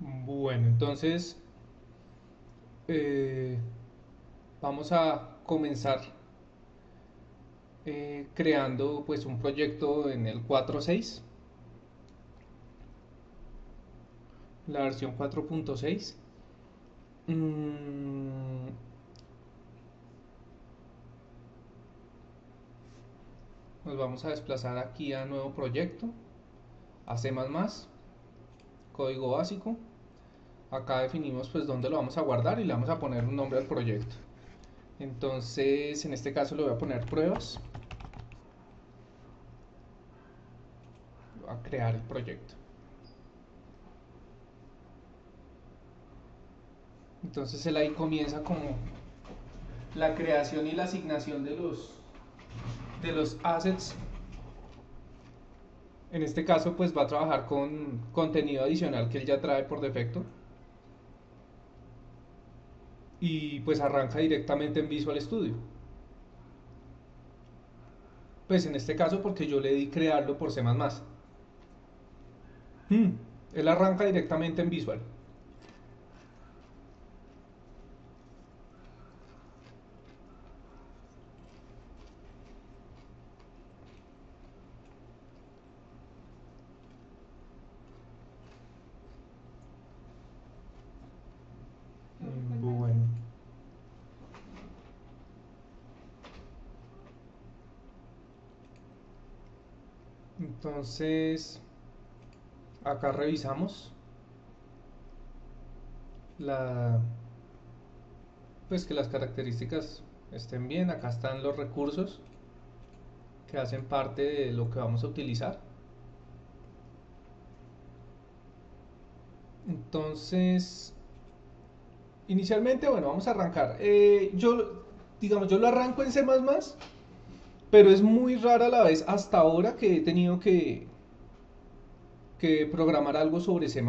Bueno, entonces eh, vamos a comenzar creando pues un proyecto en el 4.6, la versión 4.6. Mm, Nos vamos a desplazar aquí a nuevo proyecto, a C++, código básico. Acá definimos pues dónde lo vamos a guardar y le vamos a poner un nombre al proyecto. Entonces en este caso le voy a poner pruebas, a crear el proyecto. Entonces él ahí comienza como la creación y la asignación de los assets. En este caso pues va a trabajar con contenido adicional que él ya trae por defecto y pues arranca directamente en Visual Studio. Pues en este caso porque yo le di crearlo por C++. Hmm, Él arranca directamente en Visual. Bueno, entonces acá revisamos la, pues que las características estén bien. Acá están los recursos que hacen parte de lo que vamos a utilizar. Entonces, inicialmente, bueno, vamos a arrancar. Digamos, yo lo arranco en C++, pero es muy rara a la vez hasta ahora que he tenido que programar algo sobre C++.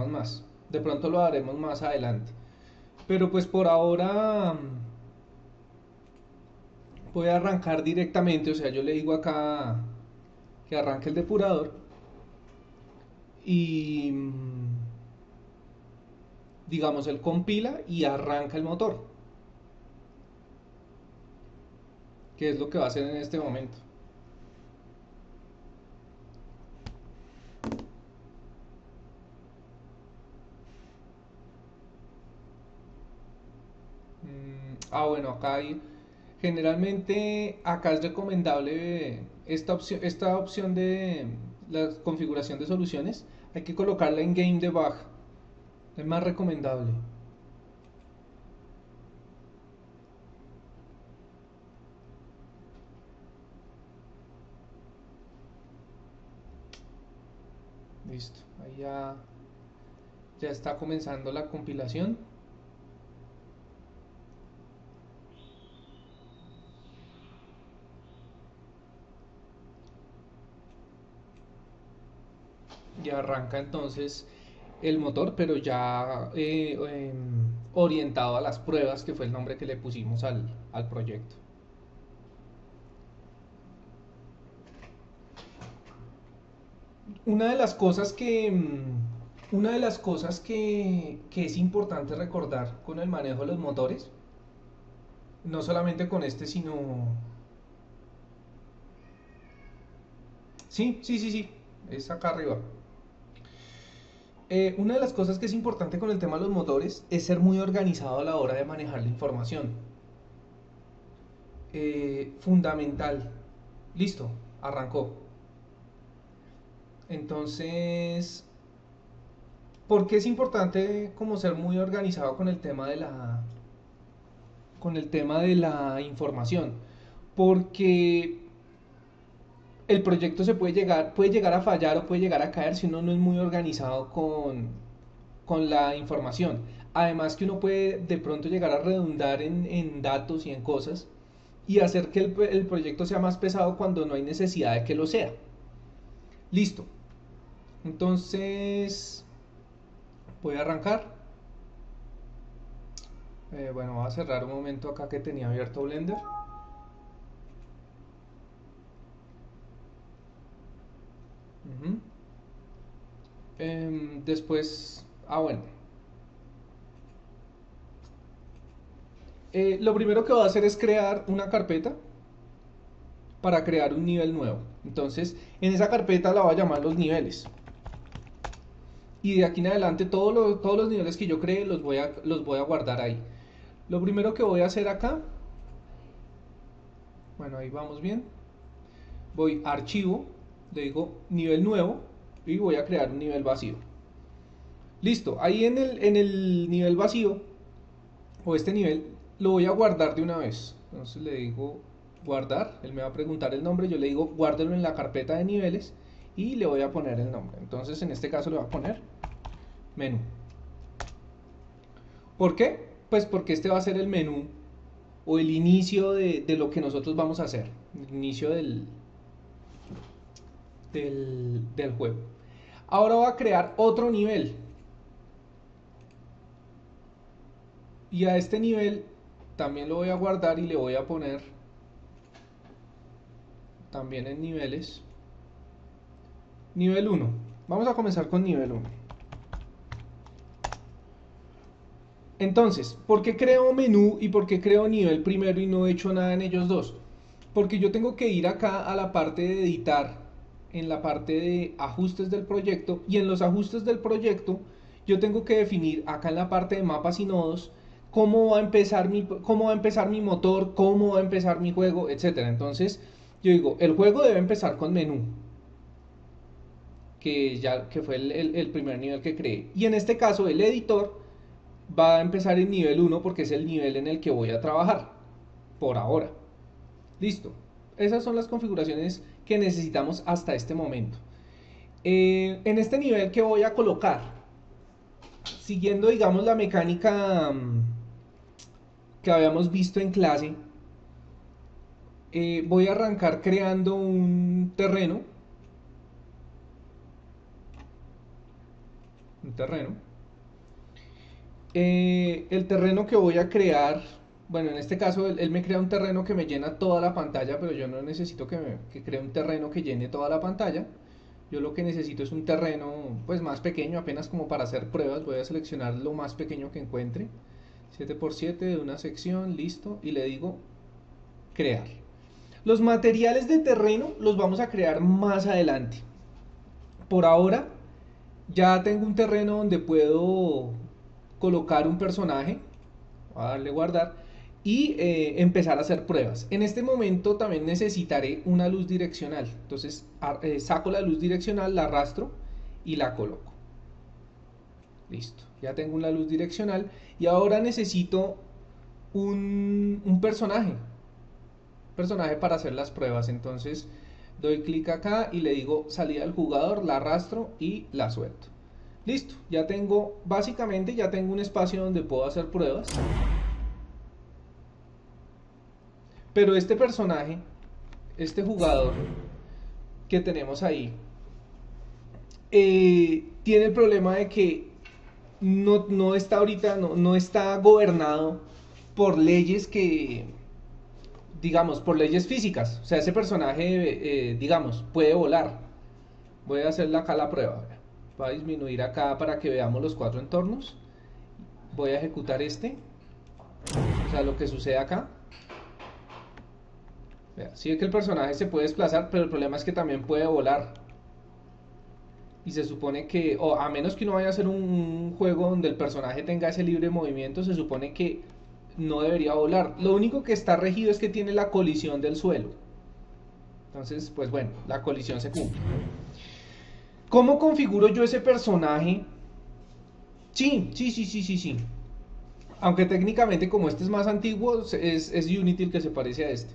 De pronto lo haremos más adelante. Pero pues por ahora voy a arrancar directamente, o sea, yo le digo acá que arranque el depurador y digamos, él compila y arranca el motor, que es lo que va a hacer en este momento. Bueno, generalmente acá es recomendable esta opción de la configuración de soluciones, hay que colocarla en Game Debug, es más recomendable. Listo, ahí ya está comenzando la compilación. Y arranca entonces el motor, pero ya orientado a las pruebas, que fue el nombre que le pusimos al proyecto. Una de las cosas que es importante recordar con el manejo de los motores, no solamente con este, sino... Sí, sí, sí, sí, es acá arriba. Una de las cosas que es importante con el tema de los motores es ser muy organizado a la hora de manejar la información. Fundamental. Listo, arrancó. Entonces, ¿por qué es importante como ser muy organizado con el tema de la información? Porque el proyecto puede llegar a fallar o puede llegar a caer si uno no es muy organizado con la información. Además que uno puede de pronto llegar a redundar en datos y en cosas y hacer que el proyecto sea más pesado cuando no hay necesidad de que lo sea. Listo. Entonces, voy a arrancar. Bueno, voy a cerrar un momento acá que tenía abierto Blender. Después, bueno. Lo primero que voy a hacer es crear una carpeta para crear un nivel nuevo. Entonces, en esa carpeta la voy a llamar los niveles. Y de aquí en adelante todos los niveles que yo cree los voy a guardar ahí. Lo primero que voy a hacer acá, bueno, ahí vamos bien. Voy a archivo, le digo nivel nuevo y voy a crear un nivel vacío. Listo, ahí en el nivel vacío, o este nivel, lo voy a guardar de una vez. Entonces le digo guardar, él me va a preguntar el nombre, yo le digo guárdelo en la carpeta de niveles y le voy a poner el nombre. Entonces en este caso le voy a poner menú. ¿Por qué? Pues porque este va a ser el menú o el inicio de lo que nosotros vamos a hacer, el inicio del juego. Ahora voy a crear otro nivel. Y a este nivel también lo voy a guardar y le voy a poner también en niveles. Nivel 1. Vamos a comenzar con nivel 1. Entonces, ¿por qué creo menú y por qué creo nivel primero y no he hecho nada en ellos dos? Porque yo tengo que ir acá a la parte de editar, en la parte de ajustes del proyecto, y en los ajustes del proyecto yo tengo que definir acá en la parte de mapas y nodos cómo va a empezar mi motor, cómo va a empezar mi juego, etcétera. Entonces, yo digo, el juego debe empezar con menú, que fue el primer nivel que creé. Y en este caso, el editor va a empezar en nivel 1 porque es el nivel en el que voy a trabajar, por ahora. Listo. Esas son las configuraciones que necesitamos hasta este momento. En este nivel que voy a colocar, siguiendo digamos la mecánica que habíamos visto en clase, voy a arrancar creando un terreno. Un terreno. El terreno que voy a crear, bueno, en este caso él me crea un terreno que me llena toda la pantalla, pero yo no necesito que cree un terreno que llene toda la pantalla. Yo lo que necesito es un terreno pues más pequeño, apenas como para hacer pruebas. Voy a seleccionar lo más pequeño que encuentre, 7x7 de una sección, listo, y le digo crear. Los materiales de terreno los vamos a crear más adelante. Por ahora ya tengo un terreno donde puedo colocar un personaje, voy a darle guardar y empezar a hacer pruebas. En este momento también necesitaré una luz direccional, entonces saco la luz direccional, la arrastro y la coloco. Listo, ya tengo una luz direccional y ahora necesito un personaje para hacer las pruebas. Entonces doy clic acá y le digo salida del jugador, la arrastro y la suelto. Listo, ya tengo, básicamente ya tengo un espacio donde puedo hacer pruebas. Pero este personaje, este jugador que tenemos ahí, tiene el problema de que no está ahorita, no está gobernado por leyes digamos, por leyes físicas. O sea, ese personaje, digamos, puede volar. Voy a hacerle acá la prueba. Voy a disminuir acá para que veamos los 4 entornos. Voy a ejecutar este. O sea, lo que sucede acá. Sí es que el personaje se puede desplazar, pero el problema es que también puede volar. Y se supone que, o a menos que uno vaya a hacer un juego donde el personaje tenga ese libre movimiento, se supone que no debería volar. Lo único que está regido es que tiene la colisión del suelo. Entonces, pues bueno, la colisión se cumple. ¿Cómo configuro yo ese personaje? Sí. Aunque técnicamente, como este es más antiguo, es Unity el que se parece a este.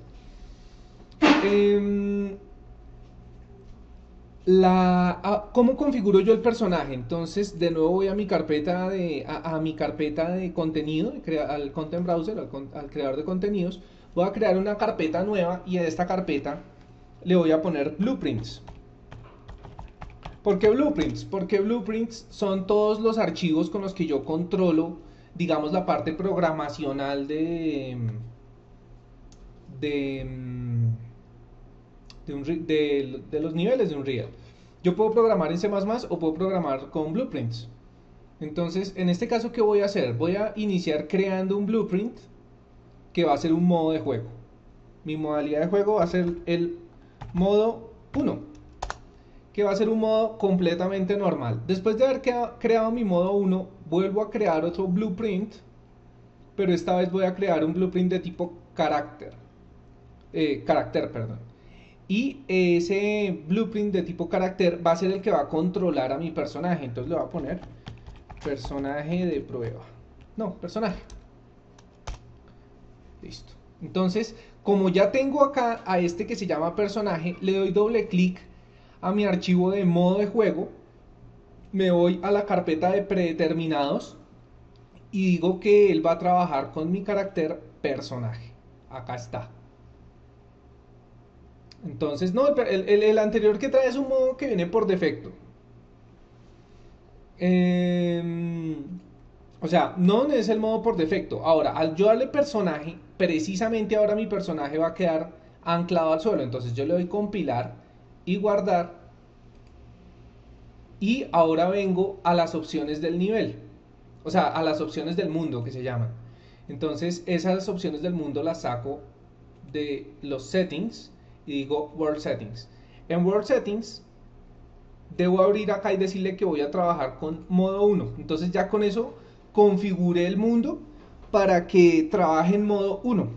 ¿Cómo configuro yo el personaje? Entonces, de nuevo voy a mi carpeta de contenido, al Content Browser, al creador de contenidos. Voy a crear una carpeta nueva y en esta carpeta le voy a poner Blueprints. ¿Por qué Blueprints? Porque Blueprints son todos los archivos con los que yo controlo, digamos, la parte programacional de los niveles de Unreal. Yo puedo programar en C++ o puedo programar con Blueprints. Entonces, en este caso, ¿qué voy a hacer? Voy a iniciar creando un Blueprint que va a ser un modo de juego. Mi modalidad de juego va a ser el modo 1, que va a ser un modo completamente normal. Después de haber creado mi modo 1, vuelvo a crear otro blueprint, pero esta vez voy a crear un blueprint de tipo carácter, perdón. Y ese blueprint de tipo carácter va a ser el que va a controlar a mi personaje. Entonces le voy a poner personaje de prueba. No, personaje. Listo. Entonces, como ya tengo acá a este que se llama personaje, le doy doble clic a mi archivo de modo de juego, me voy a la carpeta de predeterminados y digo que él va a trabajar con mi carácter personaje. Acá está. Entonces, no, el anterior que trae es un modo que viene por defecto. O sea, no es el modo por defecto. Ahora, al yo darle personaje, precisamente ahora mi personaje va a quedar anclado al suelo. Entonces yo le doy compilar y guardar. Y ahora vengo a las opciones del nivel. O sea, a las opciones del mundo que se llaman. Entonces esas opciones del mundo las saco de los settings y digo World Settings. En World Settings debo abrir acá y decirle que voy a trabajar con modo 1. Entonces ya con eso configuré el mundo para que trabaje en modo 1.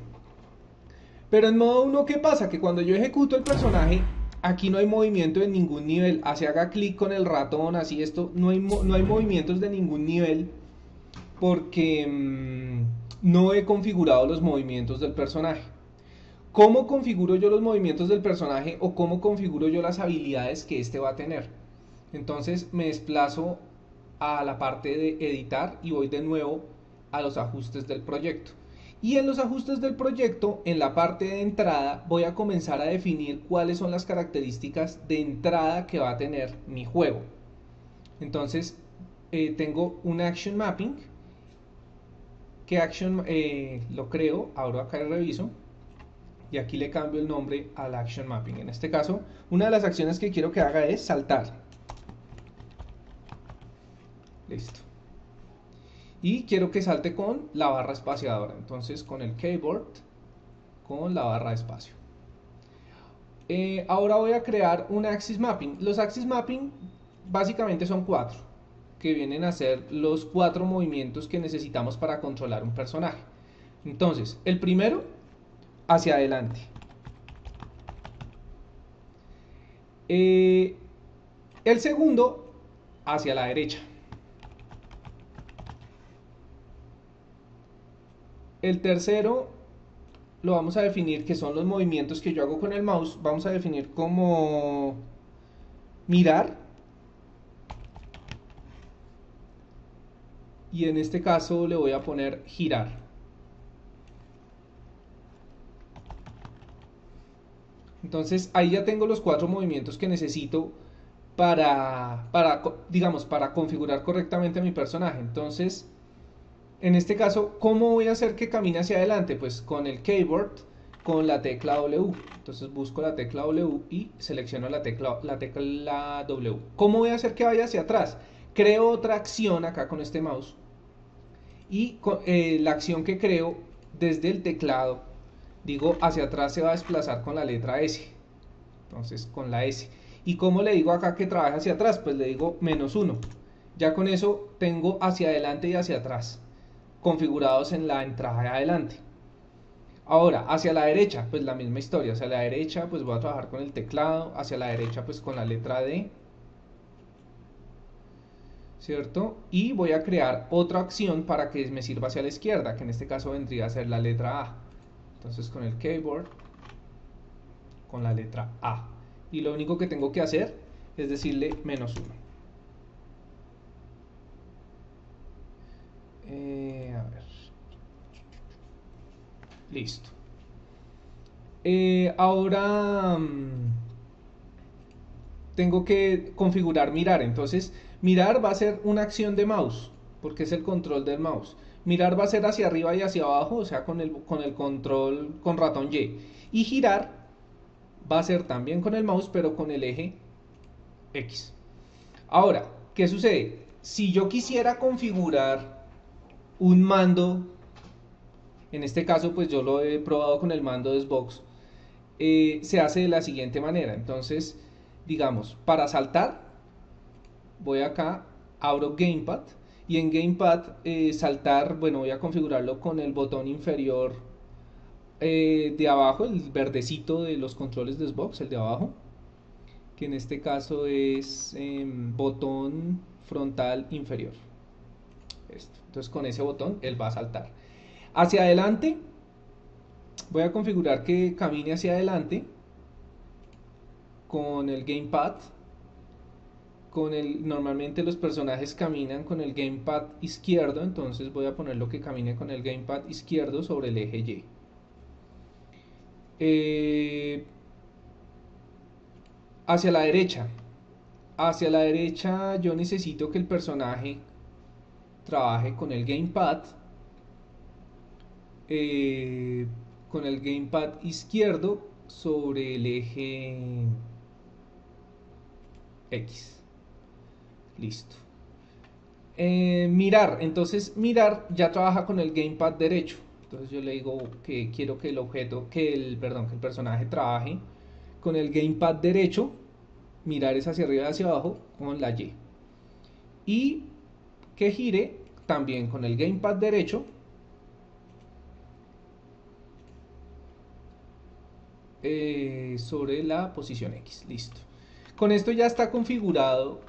Pero en modo 1, ¿qué pasa? Que cuando yo ejecuto el personaje, aquí no hay movimiento de ningún nivel. Así haga clic con el ratón, así esto, no hay movimientos de ningún nivel porque no he configurado los movimientos del personaje. ¿Cómo configuro yo los movimientos del personaje o cómo configuro yo las habilidades que este va a tener? Entonces me desplazo a la parte de editar y voy de nuevo a los ajustes del proyecto. Y en los ajustes del proyecto, en la parte de entrada, voy a comenzar a definir cuáles son las características de entrada que va a tener mi juego. Entonces, tengo un action mapping. ¿Qué action lo creo? Abro acá y reviso. Y aquí le cambio el nombre al action mapping. En este caso, una de las acciones que quiero que haga es saltar. Listo. Y quiero que salte con la barra espaciadora. Entonces con el keyboard, con la barra de espacio. Ahora voy a crear un axis mapping. Los axis mapping básicamente son 4, que vienen a ser los 4 movimientos que necesitamos para controlar un personaje. Entonces, el primero, hacia adelante. El segundo, hacia la derecha. El tercero lo vamos a definir, que son los movimientos que yo hago con el mouse. Vamos a definir como mirar. Y en este caso le voy a poner girar. Entonces ahí ya tengo los 4 movimientos que necesito digamos, para configurar correctamente a mi personaje. Entonces, en este caso, ¿cómo voy a hacer que camine hacia adelante? Pues con el keyboard, con la tecla W. Entonces busco la tecla W y selecciono la tecla W. ¿Cómo voy a hacer que vaya hacia atrás? Creo otra acción acá con este mouse. Y la acción que creo desde el teclado, digo hacia atrás se va a desplazar con la letra S. Entonces con la S. ¿Y cómo le digo acá que trabaje hacia atrás? Pues le digo -1. Ya con eso tengo hacia adelante y hacia atrás configurados en la entrada de adelante. Ahora, hacia la derecha, pues la misma historia. Hacia la derecha, pues voy a trabajar con el teclado. Hacia la derecha, pues con la letra D. ¿Cierto? Y voy a crear otra acción para que me sirva hacia la izquierda, que en este caso vendría a ser la letra A. Entonces con el keyboard, con la letra A. Y lo único que tengo que hacer es decirle -1. A ver. Listo. Ahora tengo que configurar mirar. Entonces, mirar va a ser una acción de mouse, porque es el control del mouse. Mirar va a ser hacia arriba y hacia abajo, o sea, con el control con ratón Y. Y girar va a ser también con el mouse, pero con el eje X. Ahora, ¿qué sucede? Si yo quisiera configurar un mando en este caso pues yo lo he probado con el mando de Xbox, se hace de la siguiente manera. Entonces, digamos, para saltar, voy acá, abro Gamepad y en Gamepad saltar, bueno, voy a configurarlo con el botón inferior de abajo, el verdecito de los controles de Xbox, el de abajo, que en este caso es botón frontal inferior. Esto. Entonces con ese botón él va a saltar. Hacia adelante, voy a configurar que camine hacia adelante con el gamepad. Normalmente los personajes caminan con el gamepad izquierdo, entonces voy a ponerlo que camine con el gamepad izquierdo sobre el eje Y. Hacia la derecha. Hacia la derecha yo necesito que el personaje trabaje con el gamepad izquierdo sobre el eje X. Listo. Mirar, entonces mirar ya trabaja con el gamepad derecho. Entonces yo le digo que quiero que el objeto, perdón, que el personaje trabaje con el gamepad derecho. Mirar es hacia arriba y hacia abajo con la Y. Y que gire también con el gamepad derecho sobre la posición X. Listo. Con esto ya está configurado,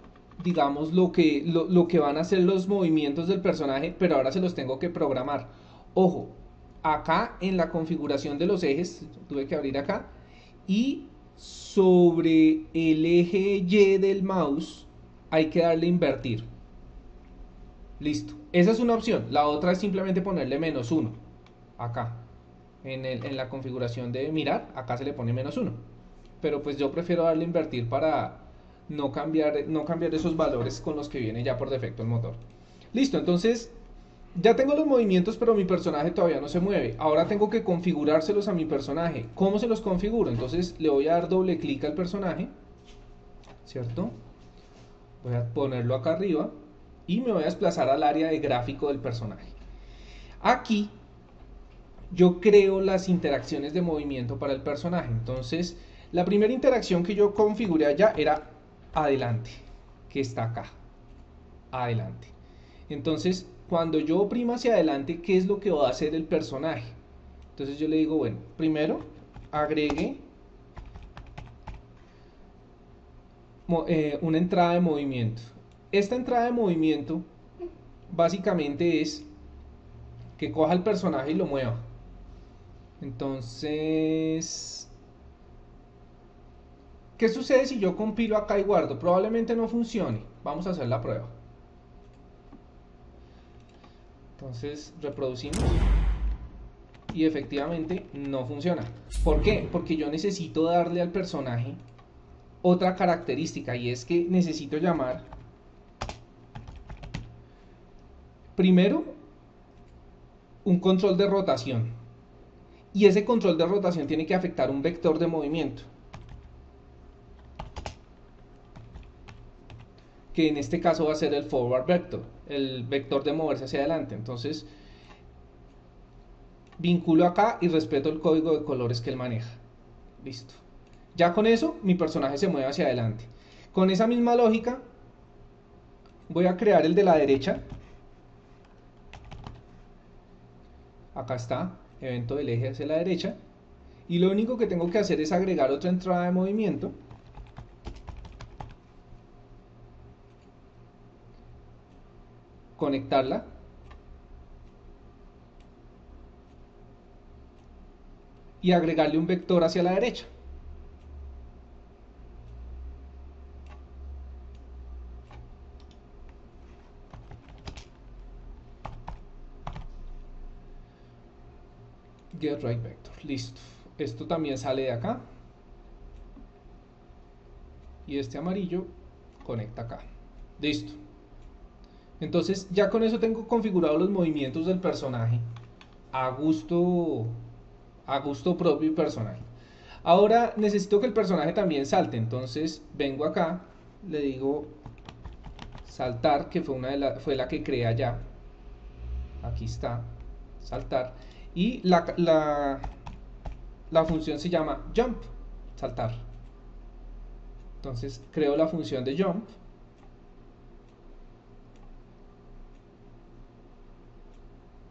digamos, lo que van a ser los movimientos del personaje, pero ahora se los tengo que programar. Ojo, acá en la configuración de los ejes, tuve que abrir acá, y sobre el eje Y del mouse hay que darle invertir. Listo. Esa es una opción. La otra es simplemente ponerle -1 acá. En la configuración de mirar, acá se le pone -1. Pero pues yo prefiero darle invertir para no cambiar esos valores con los que viene ya por defecto el motor. Listo, entonces ya tengo los movimientos, pero mi personaje todavía no se mueve. Ahora tengo que configurárselos a mi personaje. ¿Cómo se los configuro? Entonces le voy a dar doble clic al personaje, ¿cierto? Voy a ponerlo acá arriba y me voy a desplazar al área de gráfico del personaje. Aquí yo creo las interacciones de movimiento para el personaje. Entonces, la primera interacción que yo configuré allá era adelante, que está acá, adelante. Entonces, cuando yo oprimo hacia adelante, ¿qué es lo que va a hacer el personaje? Entonces yo le digo, bueno, primero agregue una entrada de movimiento. Esta entrada de movimiento básicamente es que coja el personaje y lo mueva. Entonces, ¿qué sucede si yo compilo acá y guardo? Probablemente no funcione. Vamos a hacer la prueba. Entonces reproducimos y efectivamente no funciona. ¿Por qué? Porque yo necesito darle al personaje otra característica, y es que necesito llamar primero un control de rotación, y ese control de rotación tiene que afectar un vector de movimiento, que en este caso va a ser el forward vector, el vector de moverse hacia adelante. Entonces vinculo acá y respeto el código de colores que él maneja. Listo. Ya con eso mi personaje se mueve hacia adelante. Con esa misma lógica voy a crear el de la derecha. Acá está, evento del eje hacia la derecha. Y lo único que tengo que hacer es agregar otra entrada de movimiento. Conectarla. Y agregarle un vector hacia la derecha. Get right vector. Listo. Esto también sale de acá. Y este amarillo conecta acá. Listo. Entonces ya con eso tengo configurados los movimientos del personaje a gusto propio y personal. Ahora necesito que el personaje también salte. Entonces vengo acá, le digo saltar, que fue la que creé allá. Aquí está, saltar. Y la función se llama jump, saltar. Entonces creo la función de jump.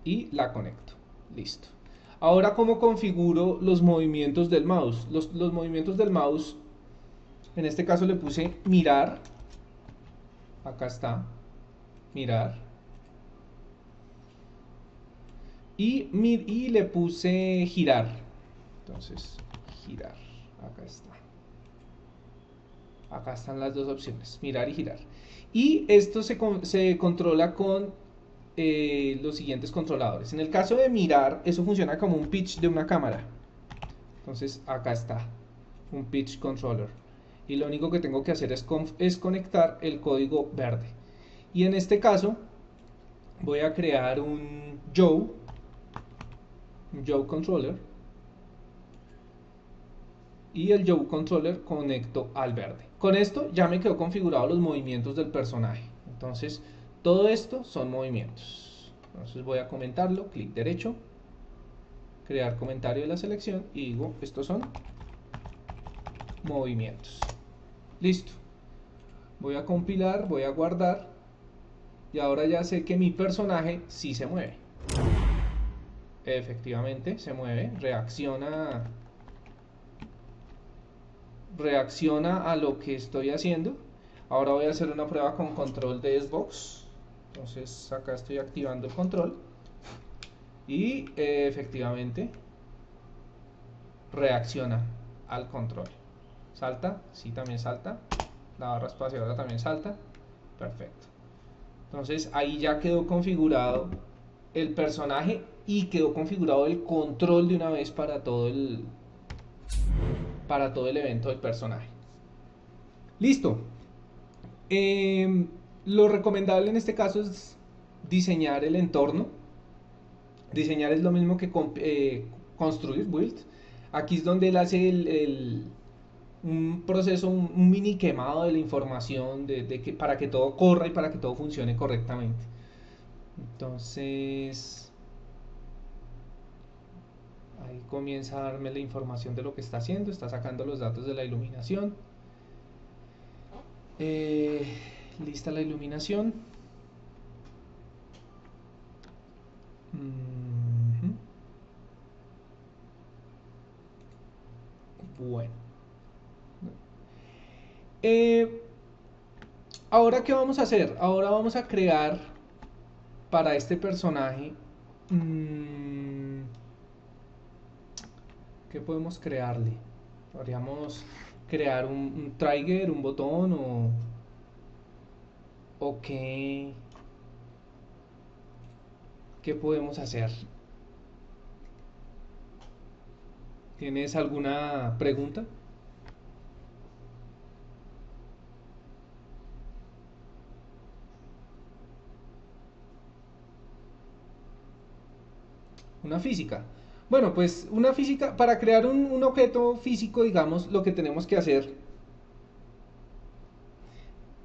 Y la conecto. Listo. Ahora, ¿cómo configuro los movimientos del mouse? Los movimientos del mouse, en este caso le puse mirar. Acá está. Mirar. Y le puse girar. Entonces, girar. Acá está. Acá están las dos opciones, mirar y girar. Y esto se controla con los siguientes controladores. En el caso de mirar, eso funciona como un pitch de una cámara. Entonces acá está, un pitch controller. Y lo único que tengo que hacer es conectar el código verde. Y en este caso, voy a crear un Joe controller. Y el Joe controller conecto al verde. Con esto ya me quedó configurado los movimientos del personaje. Entonces, todo esto son movimientos. Entonces voy a comentarlo, clic derecho, crear comentario de la selección y digo, estos son movimientos. Listo. Voy a compilar, voy a guardar y ahora ya sé que mi personaje sí se mueve. Efectivamente, se mueve, reacciona a lo que estoy haciendo. Ahora voy a hacer una prueba con control de Xbox. Entonces acá estoy activando el control y efectivamente reacciona al control. Salta, sí, también salta. La barra espaciadora también salta. Perfecto. Entonces ahí ya quedó configurado el personaje y quedó configurado el control de una vez para todo el evento del personaje. Listo. Lo recomendable en este caso es diseñar el entorno. Diseñar es lo mismo que construir, build. Aquí es donde él hace un proceso, un mini quemado de la información para que todo corra y para que todo funcione correctamente. Entonces, ahí comienza a darme la información de lo que está haciendo. Está sacando los datos de la iluminación. Lista la iluminación. Bueno. Ahora, ¿qué vamos a hacer? Ahora vamos a crear para este personaje. ¿Qué podemos crearle? Podríamos crear un trigger, un botón o qué podemos hacer. ¿Tienes alguna pregunta? Una física. Bueno, pues una física, para crear un objeto físico, digamos, lo que tenemos que hacer,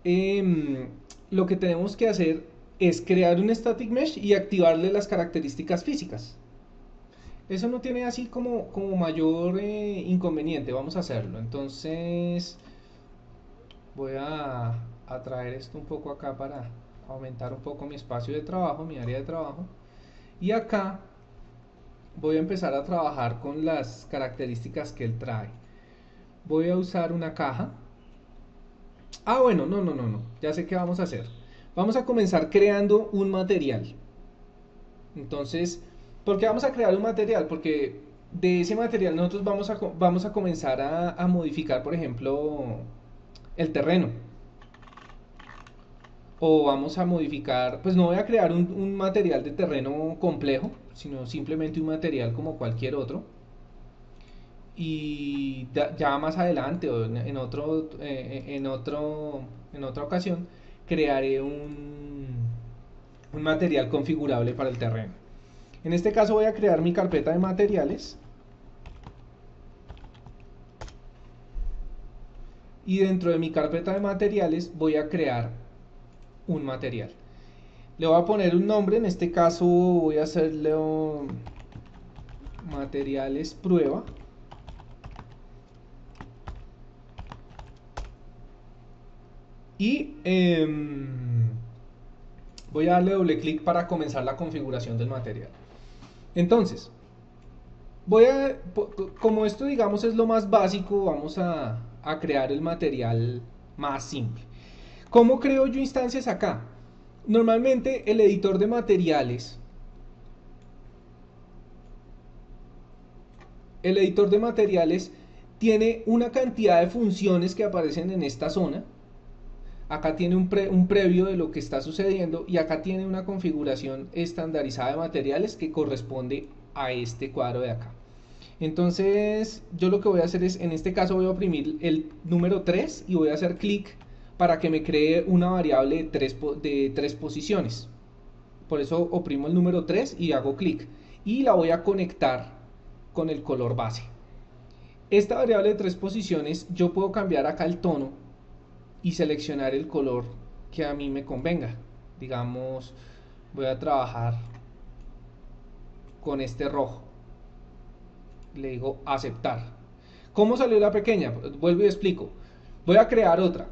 lo que tenemos que hacer es crear un static mesh y activarle las características físicas. Eso no tiene así como mayor inconveniente. Vamos a hacerlo. Entonces voy a traer esto un poco acá para aumentar un poco mi espacio de trabajo, mi área de trabajo. Y acá voy a empezar a trabajar con las características que él trae. Voy a usar una caja. Bueno, no. Ya sé qué vamos a hacer. Vamos a comenzar creando un material. Entonces, ¿por qué vamos a crear un material? Porque de ese material nosotros vamos a comenzar a modificar, por ejemplo, el terreno. O vamos a modificar, pues no voy a crear un material de terreno complejo, sino simplemente un material como cualquier otro. Y ya más adelante o en otra ocasión crearé un material configurable para el terreno. En este caso voy a crear mi carpeta de materiales y dentro de mi carpeta de materiales voy a crear un material. Le voy a poner un nombre, en este caso voy a hacerle materiales prueba. Y voy a darle doble clic para comenzar la configuración del material. Entonces, como esto digamos es lo más básico, vamos a crear el material más simple. ¿Cómo creo yo instancias acá? Normalmente el editor de materiales, tiene una cantidad de funciones que aparecen en esta zona. Acá tiene un previo de lo que está sucediendo y acá tiene una configuración estandarizada de materiales que corresponde a este cuadro de acá. Entonces yo lo que voy a hacer es, en este caso voy a oprimir el número 3 y voy a hacer clic para que me cree una variable de 3 posiciones. Por eso oprimo el número 3 y hago clic. Y la voy a conectar con el color base. Esta variable de 3 posiciones yo puedo cambiar acá el tono y seleccionar el color que a mí me convenga. Digamos, voy a trabajar con este rojo. Le digo aceptar. ¿Cómo salió la pequeña? Vuelvo y explico. Voy a crear otra.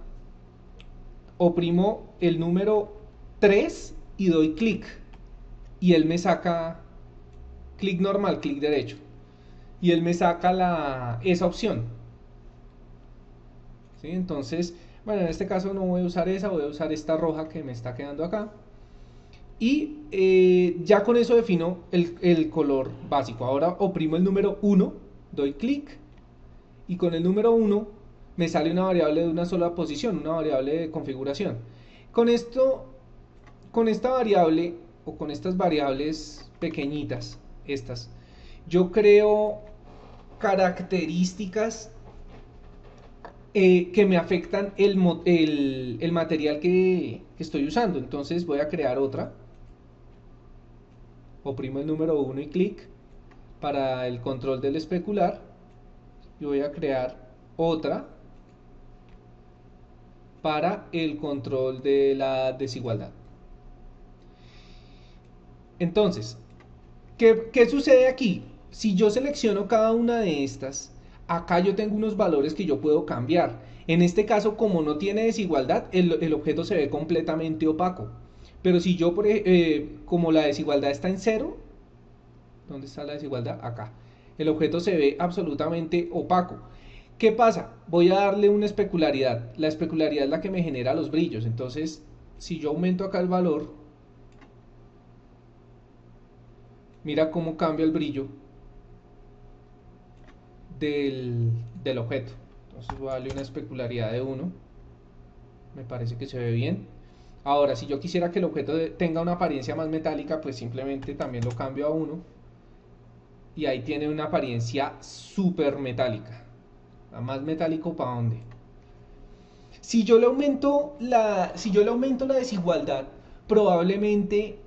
Oprimo el número 3 y doy clic. Y él me saca clic normal, clic derecho. Y él me saca esa opción. ¿Sí? Entonces, bueno, en este caso no voy a usar esa, voy a usar esta roja que me está quedando acá. Y ya con eso defino el color básico. Ahora oprimo el número 1, doy clic y con el número 1 me sale una variable de una sola posición, una variable de configuración. Con esta variable o con estas variables pequeñitas, yo creo características que me afectan el material que estoy usando. Entonces voy a crear otra. Oprimo el número 1 y clic para el control del especular y voy a crear otra para el control de la desigualdad. Entonces, ¿qué sucede aquí? Si yo selecciono cada una de estas, acá yo tengo unos valores que yo puedo cambiar. En este caso, como no tiene desigualdad, el objeto se ve completamente opaco. Pero si yo, como la desigualdad está en 0, ¿dónde está la desigualdad? Acá. El objeto se ve absolutamente opaco. ¿Qué pasa? Voy a darle una especularidad. La especularidad es la que me genera los brillos. Entonces, si yo aumento acá el valor, mira cómo cambia el brillo del objeto. Entonces voy a darle una especularidad de 1. Me parece que se ve bien. Ahora, si yo quisiera que el objeto tenga una apariencia más metálica, pues simplemente también lo cambio a 1. Y ahí tiene una apariencia súper metálica. ¿Más metálico para dónde? Si yo le aumento la desigualdad, probablemente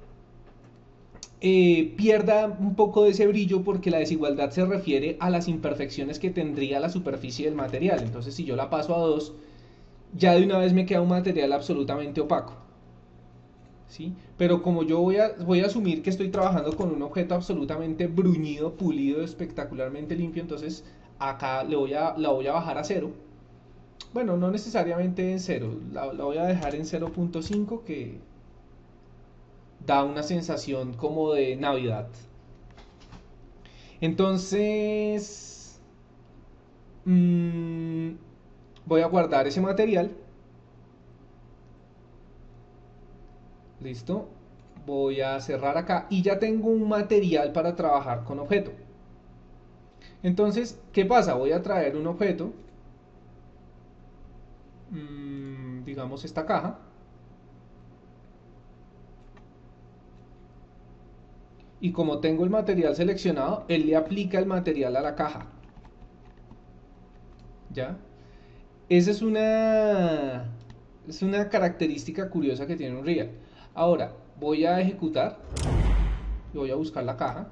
pierda un poco de ese brillo porque la desigualdad se refiere a las imperfecciones que tendría la superficie del material. Entonces, si yo la paso a 2, ya de una vez me queda un material absolutamente opaco. ¿Sí? Pero como yo voy a asumir que estoy trabajando con un objeto absolutamente bruñido, pulido, espectacularmente limpio, entonces acá la voy a bajar a 0. Bueno, no necesariamente en 0, la voy a dejar en 0.5, que da una sensación como de Navidad. Entonces, voy a guardar ese material. Listo. Voy a cerrar acá y ya tengo un material para trabajar con objeto. Entonces, ¿qué pasa? Voy a traer un objeto, digamos esta caja, y como tengo el material seleccionado, él le aplica el material a la caja. ¿Ya? Esa es una característica curiosa que tiene Unreal. Ahora, voy a ejecutar, voy a buscar la caja.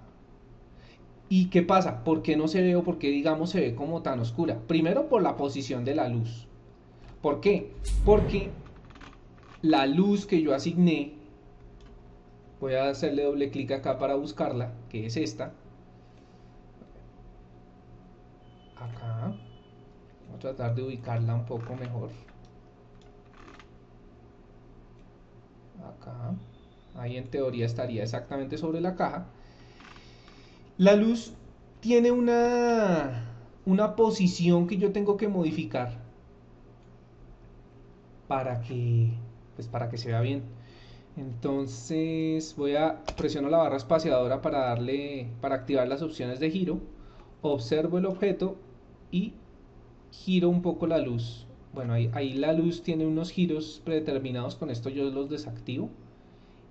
¿Y qué pasa? ¿Por qué no se ve o por qué, digamos, se ve como tan oscura? Primero, por la posición de la luz. ¿Por qué? Porque la luz que yo asigné, voy a hacerle doble clic acá para buscarla, que es esta. Voy a tratar de ubicarla un poco mejor. Acá. Ahí en teoría estaría exactamente sobre la caja. La luz tiene una posición que yo tengo que modificar para que, pues para que se vea bien. Entonces presiono la barra espaciadora para activar las opciones de giro. Observo el objeto y giro un poco la luz. Bueno, ahí la luz tiene unos giros predeterminados, con esto yo los desactivo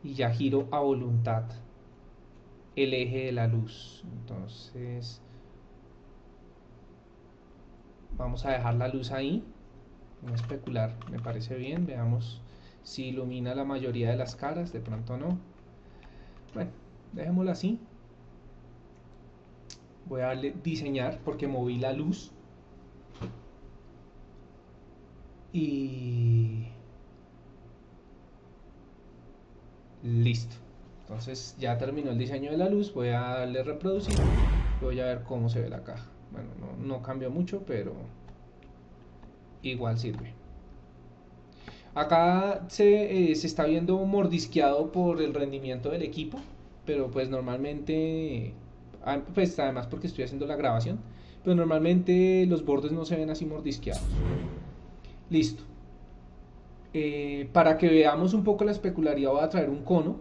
y ya giro a voluntad el eje de la luz. Entonces vamos a dejar la luz ahí, no especular, me parece bien. Veamos si ilumina la mayoría de las caras, de pronto no. Bueno, dejémoslo así. Voy a darle diseñar porque moví la luz y listo. Entonces ya terminó el diseño de la luz. Voy a darle reproducir. Voy a ver cómo se ve la caja. Bueno, no cambió mucho, pero igual sirve. Acá se está viendo mordisqueado por el rendimiento del equipo, pero pues normalmente, pues además porque estoy haciendo la grabación, pero normalmente los bordes no se ven así mordisqueados. Listo. Para que veamos un poco la especularidad, voy a traer un cono.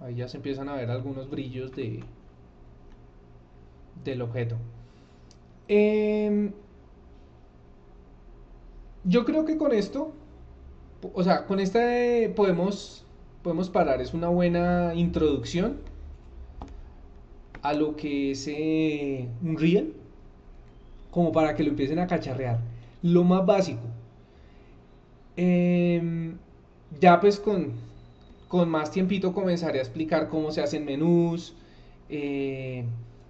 Ahí ya se empiezan a ver algunos brillos del objeto. Yo creo que con esto, o sea, con esta podemos parar. Es una buena introducción a lo que es un reel, como para que lo empiecen a cacharrear. Lo más básico. Eh, ya pues con más tiempito comenzaré a explicar cómo se hacen menús, eh,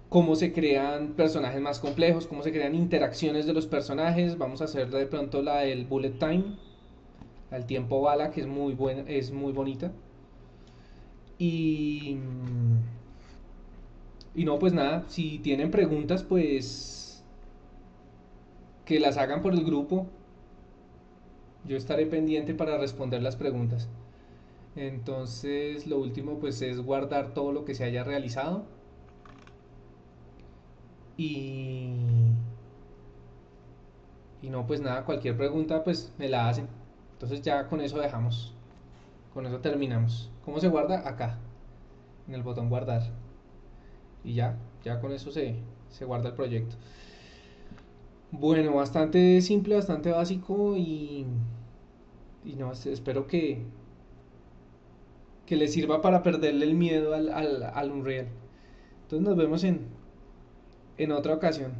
cómo se crean personajes más complejos, cómo se crean interacciones de los personajes. Vamos a hacer de pronto la del bullet time, al tiempo bala, que es muy buena, es muy bonita. Y, y no, pues nada, si tienen preguntas, pues que las hagan por el grupo. Yo estaré pendiente para responder las preguntas. Entonces, lo último pues es guardar todo lo que se haya realizado. Y, y no, pues nada, cualquier pregunta pues me la hacen. Entonces ya con eso dejamos. Con eso terminamos. ¿Cómo se guarda? Acá, en el botón guardar. Y ya con eso se guarda el proyecto. Bueno, bastante simple, bastante básico y no, espero que les sirva para perderle el miedo al Unreal. Entonces nos vemos en otra ocasión.